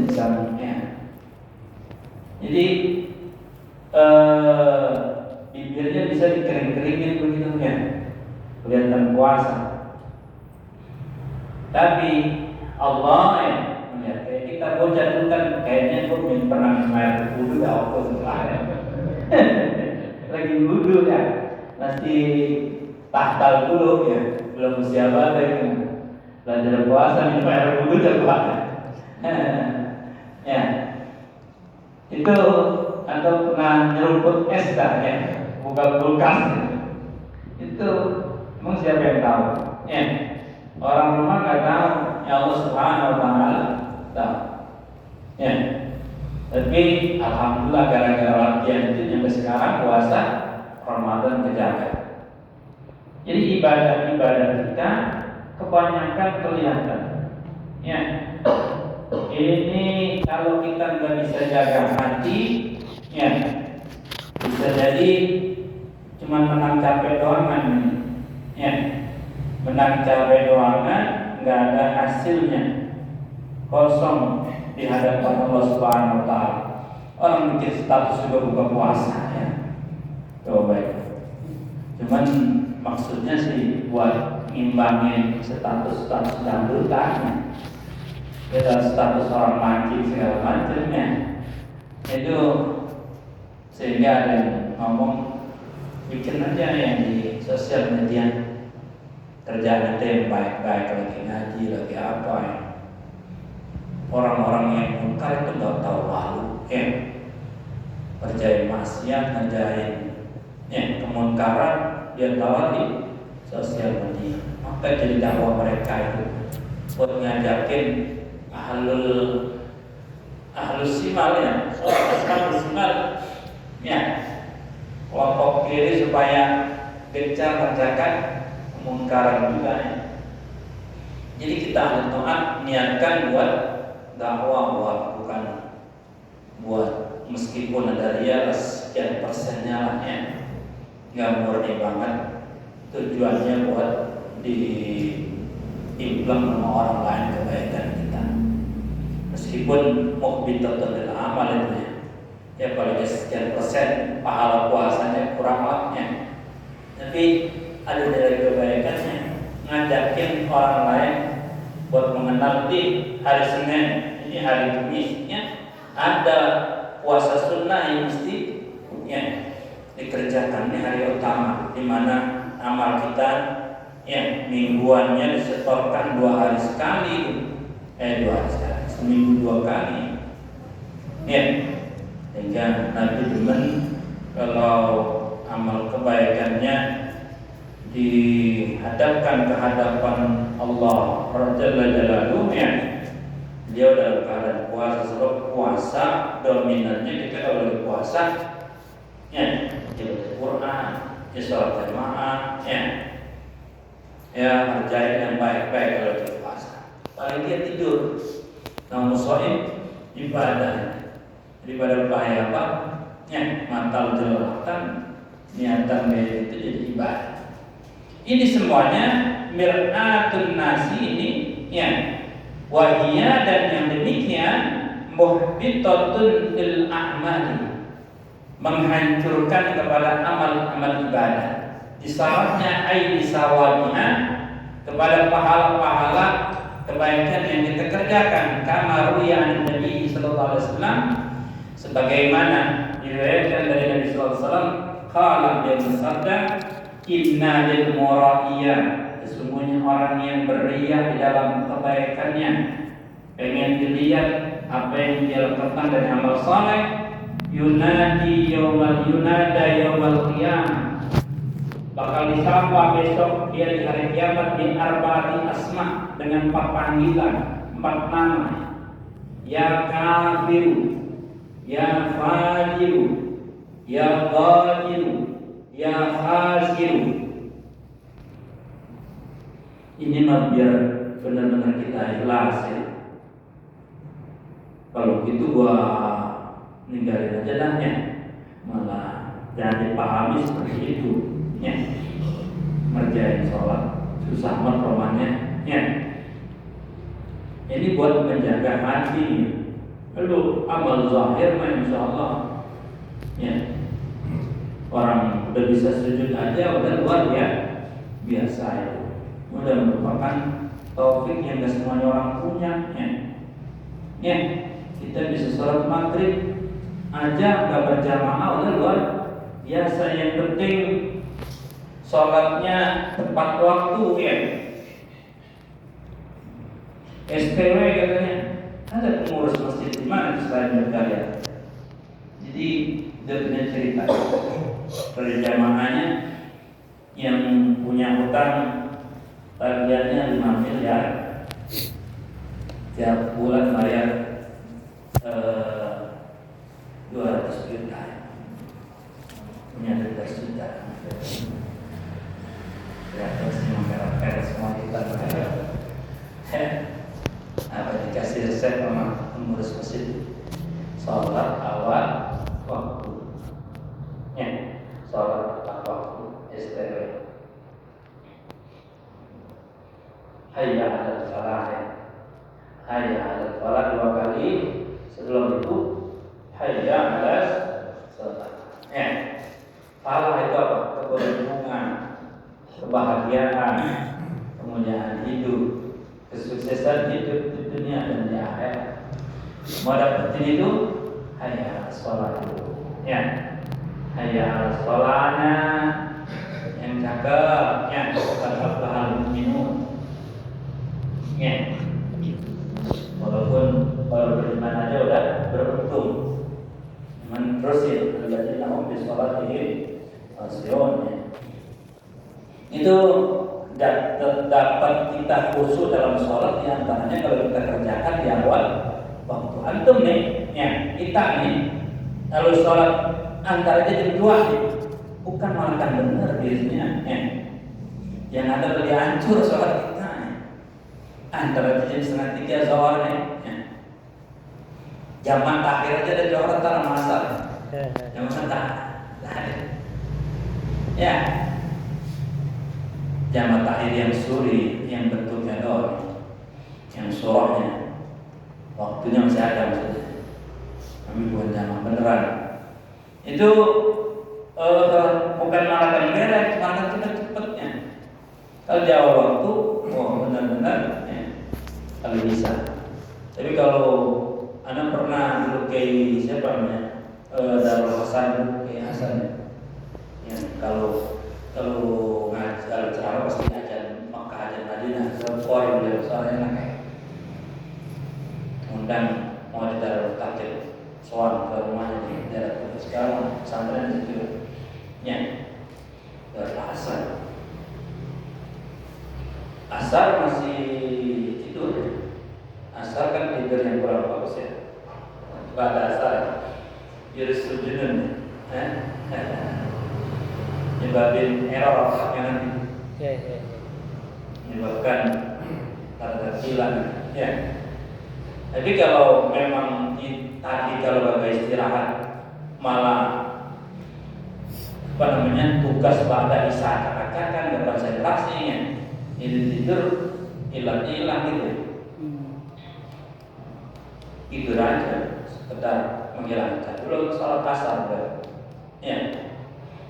misalnya. Jadi bibirnya bisa dikering-keringin begitu ya, kelihatan puasa. Tapi Allah ya, kayak kita bocah dulu kan kayaknya gue pernah main wudhu ya waktu setelah lagi wudhu ya, masih tahtal dulu ya, belum siapa lagi belajar puasa minum air wudhu coba ya itu, atau pernah nyeruput es dah ya, buka kulkas itu emang siapa yang tahu ya, orang rumah nggak tahu, ya Allah Subhanahu Wa Taala tahu ya. Tapi alhamdulillah gara-gara latihan itu sampai sekarang puasa Ramadan kejaga. Jadi ibadah-ibadah kita kebanyakan kelihatan ya. Ini kalau kita nggak bisa jaga hati ya, bisa jadi cuma menang capek doang ya, menang capek doang nggak ada hasilnya, kosong di hadapan Allah Subhanahu Wa Taala. Orang bikin status juga buka puasa ya, coba ya. Cuman maksudnya sih buat ngimbangin status dangdutan, ya status orang mancing segala macamnya itu, sehingga ada yang ngomong bikin aja yang di sosial media kerjaan itu yang baik-baik, lagi ngaji lagi apa ya. Orang-orang yang mungkar itu nggak tahu malu ya, kerjain maksiat, ngerjain ya kemunkaran, dia tahu di sosial media. Maka jadi dakwah mereka itu buat ngajakin ahlus simal ya, ahlus simal ya, kelompok kiri supaya gencar mengerjakan kemungkaran juga ya. Jadi kita ahli taat niatkan buat dakwah, bukan buat meskipun ada riya sekian persennya lah ya, nggak murni banget, tujuannya buat diimplang sama orang lain kebaikan kita, meskipun muhbitatun lil amal itu ya paling sekian persen pahala puasanya kurang lah ya, tapi ada dari kebaikannya, ngajakin orang lain buat mengenal di hari Senin ini hari Kamisnya ada puasa sunnah yang mesti ya dikerjakan di hari utama, di mana amal kita ya mingguannya disetorkan 2 hari sekali, 2 hari sekali, seminggu 2 kali ya, sehingga Nabi demen kalau amal kebaikannya dihadapkan ke hadapan Allah Jalla Jalaluhu ya, dia dalam keadaan puasa. Sebab puasa dominannya kita kalau puasa ya, baca Quran, ya sholat jamaah ya kerjain yang baik-baik kalau kita puasa. Paling dia tidur, namun sholat ibadah daripada bahaya apa ya, matal jelatan niatan itu jadi ibadah. Ini semuanya mir'atun nasi ini ya, wahiyya, dan yang demikian muhbitatun lil a'mali, menghancurkan kepada amal-amal ibadah. Disawabnya ai disawabiha, kepada pahala-pahala kebaikan yang kita kerjakan. Kama ruya Nabi sallallahu alaihi wasallam, sebagaimana diriwayatkan dari Nabi sallallahu alaihi wasallam, qala, dia bersabda, inna lil mura'iyah, sesungguhnya orang yang beriya di dalam kebaikannya, pengen dilihat apa yang dia lakukan dari amal saleh, yunada yaumal qiyamah, bakal disapa besok dia di hari kiamat di arba'ati asma, dengan 4 panggilan, 4 nama, ya kafiru, ya fajiru, ya ghadiru, ya khasiru. Ini mah biar benar-benar kita ikhlas ya. Kalau gitu gua ninggalin aja dah ya, malah jangan dipahami seperti itu ya. Ngerjain sholat susah banget romannya ya. Ini buat menjaga hati Lalu amal zahir insya Allah ya, orang udah bisa sujud aja udah luar biasa ya. Udah merupakan taufik yang gak semuanya orang punya ya. Kita bisa sholat maghrib aja gak berjamaah udah luar biasa. Yang penting sholatnya tepat waktu ya. SPW katanya ada pengurus masjid di mana selain berkarya. Jadi dia punya cerita dari jamaahnya yang punya hutang tagihannya 5 miliar, tiap bulan bayar 200 juta, punya 12 juta. Ya terus merah-merah semua kita bayar. Apa dikasih resep sama pengurus masjid? Sholat awal waktu ya, sholat tepat waktu STW. Hayya 'alal falah ya. Hayya 'alal falah 2 kali, sebelum itu hayya 'alal shalah ya. Falah itu apa? Keberuntungan, kebahagiaan, kemuliaan hidup, kesuksesan hidup di dunia dan di akhirat. Mau dapetin itu hayya 'alal shalah ya. Hayya 'alal shalahnya yang cakep ya, bahal minum ya. Walaupun baru beriman aja udah beruntung. Cuman terus ya terjadi namun di sholat ini pasion ya. Itu dapat kita khusyuk dalam sholat diantaranya kalau kita kerjakan di awal waktu. Antum nih ya, kita nih kalau sholat antaranya jam 2 nih, bukan malah kan benar biasanya ya. Yang ada lebih hancur sholat kita ya. Antara jam 2:30 zuhur nih ya. Jamak akhir aja dari zuhur antara masal jamak ya. Jamak akhir yang suri, yang bentuknya doang, yang surahnya waktunya masih ada maksudnya, kami bukan jamak beneran. Itu bukan malah beres, malah cepet-cepetnya. Kalau di awal waktu, benar-benar ya, kalau bisa. Tapi kalau Anda pernah dulu kayak siapa namanya, Darul Hasan, kayak Hasan ya. Kalau ceramah pasti ajan Makkah, ajan Madinah, Sempor yang suaranya kayak undang mau di Darul Takir, soal ke rumahnya di daerah Kudus sekarang, pesantren di situ ya. Darul Hasan asar masih tidur ya. Asar kan tidur yang kurang bagus ya. Pada asar jurus sujudun nyebabin error otaknya nanti menyebabkan tanda hilang ya. Jadi kalau memang tadi kalau bagai istirahat malah tugas pada isyarat-isyarat kan konsentrasinya tidur hilang gitu. Tidur aja sekedar menghilangkan dulu sholat kasar ya.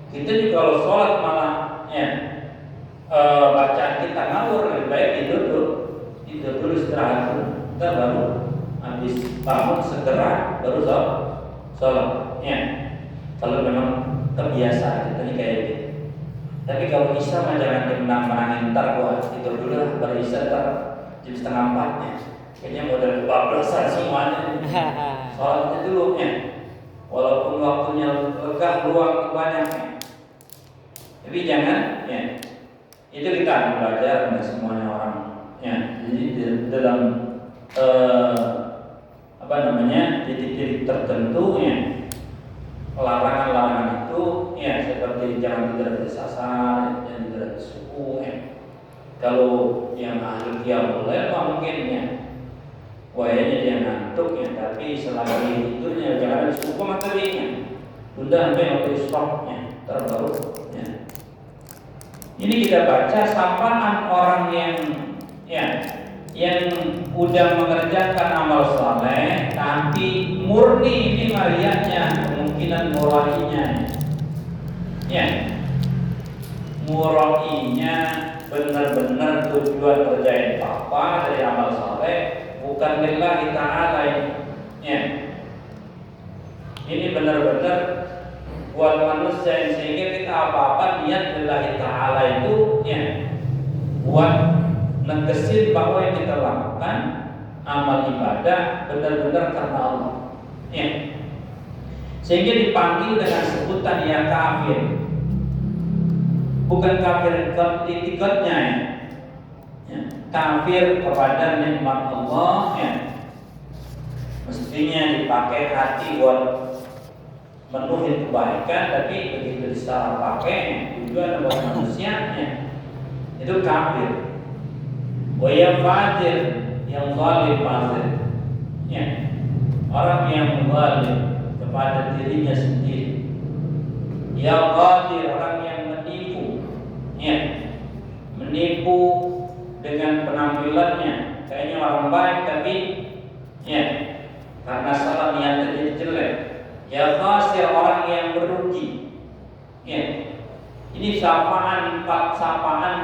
Kita juga kalau sholat malah ya, bacaan kita ngawur, lebih baik tidur dulu istirahat dulu, kita baru habis bangun segera baru sholat ya. Kalau memang kebiasaan kita ini kayak gitu. Tapi kalau isya mah jangan menangin ntar gua tidur dulu lah, baru isya ntar jam 3:30 ya. Kayaknya model 12-an semuanya. Sholatnya dulu ya. Walaupun waktunya lega, luang banyak ya. Tapi jangan ya. Itu kita belajar dari semuanya orang ya. Jadi dalam titik-titik tertentu ya, larangan-larangan itu ya, seperti jangan tidur di sasar, jangan tidur di suku ya. Kalau yang ahli qiyamul lail mungkin ya, wayanya dia ngantuk ya, tapi selagi tidurnya jangan di suku materinya. Tunda sampai waktu stopnya terbaru ya. Ini kita baca sapaan orang yang ya yang udah mengerjakan amal saleh tapi murni ini marianya, kemungkinan murainya ya, murainya benar-benar tujuan kerjain apa dari amal saleh bukan lillahi ta'ala ini ya. Ini benar-benar buat manusia sehingga kita apa-apa niat lillahi ta'ala itu ya, buat negesin bahwa yang kita lakukan amal ibadah benar-benar karena Allah ya. Sehingga dipanggil dengan sebutan ya kafir, bukan kafir etikotnya ya, kafir kepada nikmat Allah ya. Mestinya dipakai hati buat menuhin kebaikan, tapi begitu disalah pakai tujuan buat manusia ya, itu kafir. Waya fajir, yang zalim fajir ya, orang yang zalim kepada dirinya sendiri. Ya qadir, orang yang menipu ya, menipu dengan penampilannya kayaknya orang baik tapi ya karena salah niatnya jadi jelek. Ya khasir, orang yang merugi ya. Ini sapaan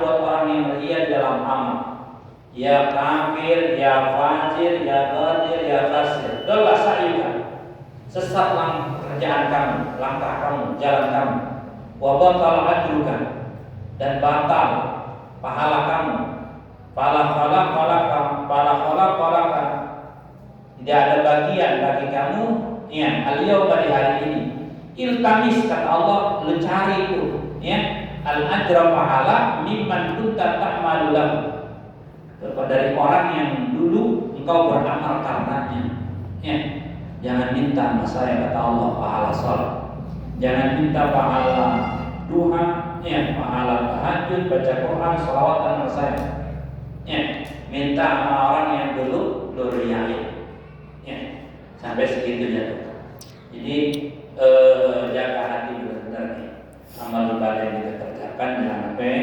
buat orang yang ria dalam amal. Ya kafir, ya fajir, ya qadir, ya khasir. Dola sa'ika, sesatlah pekerjaan kamu, langkah kamu, jalan kamu. Wa batal ajruka, dan batal pahala kamu. Pala tidak ada bagian bagi kamu ya, al-yaum, pada hari ini. Iltamis, kata Allah, lu cari itu ya, al-ajra pahala mimman kunta ta'malu lahu, dari orang yang dulu engkau beramal karenanya ya. Jangan minta sama saya, kata Allah, pahala salat. Jangan minta pahala duha ya, pahala tahajud, baca Quran, sholawatan sama saya ya. Minta sama orang yang dulu lu riyain ya. Sampai segitunya tuh. Jadi jaga hati benar-benar nih. Amal ibadah yang kita kerjakan jangan sampai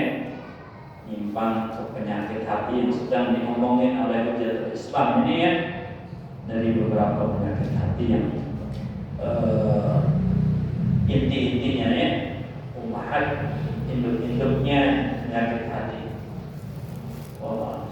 nyimpang ke penyakit hati yang sedang diomongin oleh Hujjatul Islam ini ya. Dari beberapa penyakit hati yang inti-intinya ya, umahat induk-induknya penyakit hati. Allah.